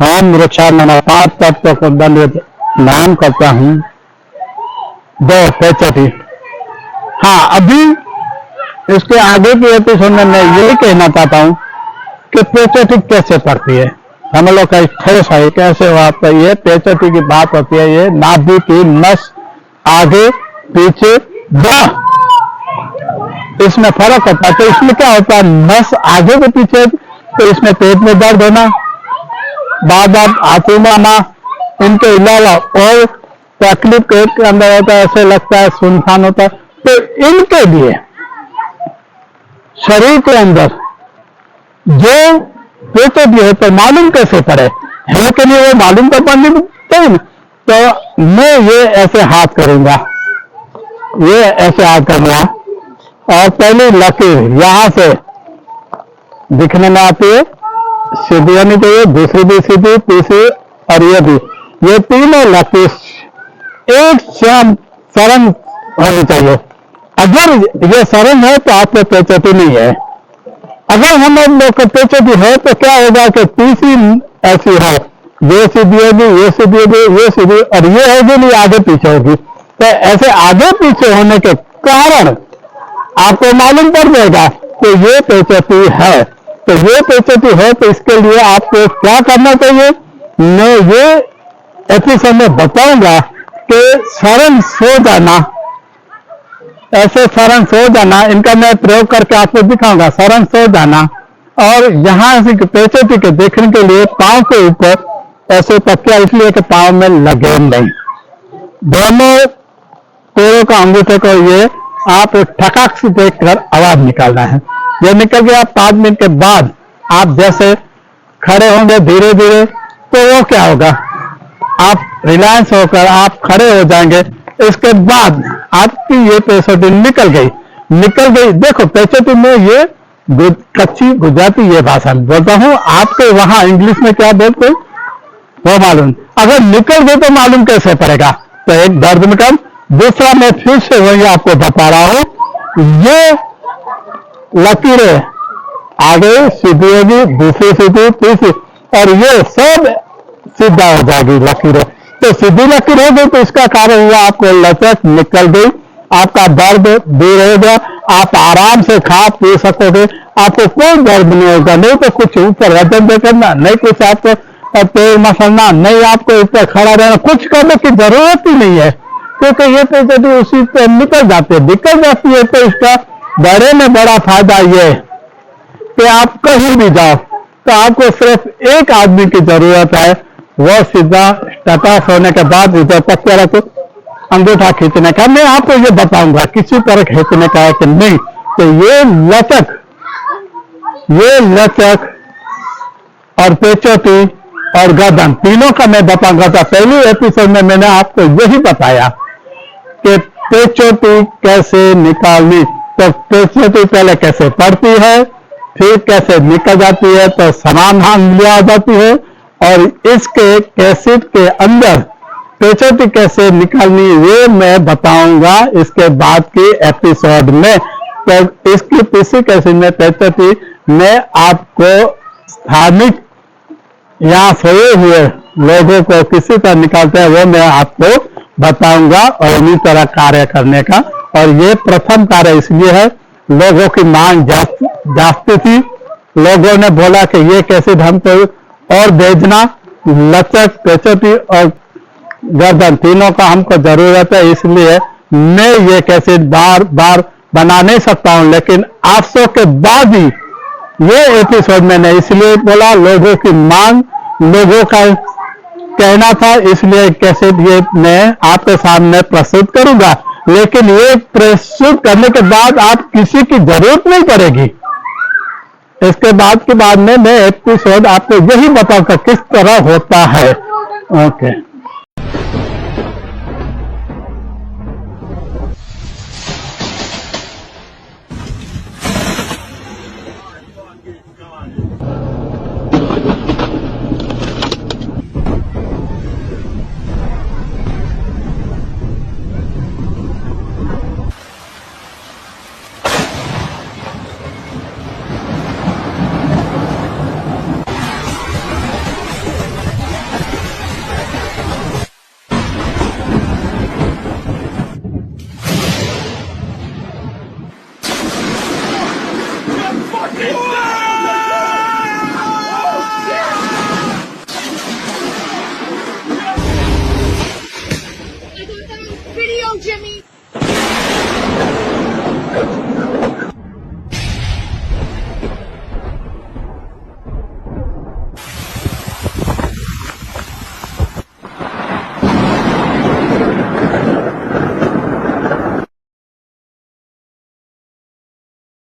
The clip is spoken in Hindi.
हम वृक्षारोपण 5 तत्वों को दंडवत नाम करता हूं। 2 पेचोटी। हाँ, अभी इसके आगे की एपिसोड में मैं यही कहना चाहता हूं कि पेचोटी कैसे पड़ती है। हम लोग का ठोस है कैसे होता है। ये पेचोटी की बात होती है, ये नाभि की नस आगे पीछे इसमें फर्क होता है। तो इसमें क्या होता है, नस आगे के पीछे तो इसमें पेट में दर्द होना, बार बार आंसू आना, इनके अलावा और तकलीफ पेट के अंदर होता है, ऐसे लगता है सुनसान होता है। तो इनके लिए शरीर के अंदर जो पेचोटी है तो मालूम कैसे पड़े है कि नहीं, वो मालूम तो पड़ने चाहिए। तो मैं ये ऐसे हाथ करूंगा, ये ऐसे हाथ करूंगा और पहली लकीर यहां से दिखने में आती है, सीधी होनी चाहिए, दूसरी भी सीधी, तीसरी और ये भी, ये तीनों लकीर एक सरन होनी चाहिए। अगर ये सरन है तो आपको पेचोटी नहीं है। अगर हम लोग को पेचोटी है तो क्या होगा कि तीसरी ऐसी है, ये सीधी होगी, ये सीधी होगी, ये सीधी और ये होगी नहीं, आगे पीछे होगी। तो ऐसे आगे पीछे होने के कारण आपको मालूम पड़ जाएगा कि ये पेचोटी है। तो ये पेचोटी है तो इसके लिए आपको क्या करना चाहिए, मैं ये एपिसोड में बताऊंगा कि सरन सो जाना, ऐसे सरन सो जाना, इनका मैं प्रयोग करके आपको दिखाऊंगा। सरन सो जाना और यहां से पेचोटी के देखने के लिए पांव के ऊपर ऐसे तकिया, इसलिए कि पांव में लगे नहीं। दोनों पैरों का अंगूठे को ये आप ठकाक से देखकर आवाज निकालना है। ये निकल गया 5 मिनट के बाद आप जैसे खड़े होंगे धीरे धीरे, तो वो क्या होगा, आप रिलैक्स होकर आप खड़े हो जाएंगे। इसके बाद आपकी ये पेचोटी निकल गई। देखो पेचोटी में ये कच्ची गुजराती ये भाषा में बोलता हूँ, आपके वहां इंग्लिश में क्या बोलते वो मालूम। अगर निकल गई तो मालूम कैसे पड़ेगा। तो एक दर्द में कम, दूसरा मैं फिर से वही आपको बता रहा हूं, ये लकीरें आगे सीधी होगी, दूसरी सीधी, तीसरी और ये सब सीधा हो जाएगी लकीरें। तो सीधी लकीर हो गई तो इसका कारण हुआ आपको लचक निकल गई, आपका दर्द दूर हो गया, आप आराम से खा पी सकोगे, आपको कोई दर्द नहीं होगा। नहीं तो कुछ ऊपर वजन दे करना, नहीं कुछ आपको पैर मसलना, नहीं आपको ऊपर खड़ा रहना, कुछ करने की जरूरत ही नहीं है, क्योंकि ये पेचोटी उसी पे निकल जाती है। तो इसका बड़े में बड़ा फायदा ये है कि आप कहीं भी जाओ तो आपको सिर्फ एक आदमी की जरूरत है, वो सीधा टटास होने के बाद इधर तकिया रखो, अंगूठा खींचने का। मैं आपको ये बताऊंगा किसी तरह खींचने का है कि नहीं। तो ये लचक और पेचोटी और गर्दन तीनों का मैं बताऊंगा। था पहली एपिसोड में मैंने आपको यही बताया कि पेचोटी कैसे निकालनी। तो पेचोटी पहले कैसे पड़ती है, फिर कैसे निकल जाती है, तो समाधान लिया जाती है और इसके कैसेट के अंदर पेचोटी कैसे निकालनी ये मैं बताऊंगा इसके बाद की एपिसोड में। तो इसकी तीसरी कैसेट में पेचोटी में आपको स्थानिक या सोए हुए लोगों को किसी तरह निकालते हैं वो मैं आपको बताऊंगा और इन्हीं तरह कार्य करने का। और ये प्रथम कार्य इसलिए है, लोगों की मांग जाती थी, लोगों ने बोला कि ये कैसे हमको और भेजना, लचक पेचोटी और गर्दन तीनों का हमको जरूरत है, इसलिए मैं ये कैसे बार बार बना नहीं सकता हूं। लेकिन 800 के बाद ही ये एपिसोड मैंने इसलिए बोला, लोगों की मांग, लोगों का कहना था, इसलिए कैसे ये मैं आपके सामने प्रस्तुत करूंगा। लेकिन ये प्रस्तुत करने के बाद आप किसी की जरूरत नहीं पड़ेगी। इसके बाद में मैं एपिसोड आपको यही बताऊंगा किस तरह होता है। ओके।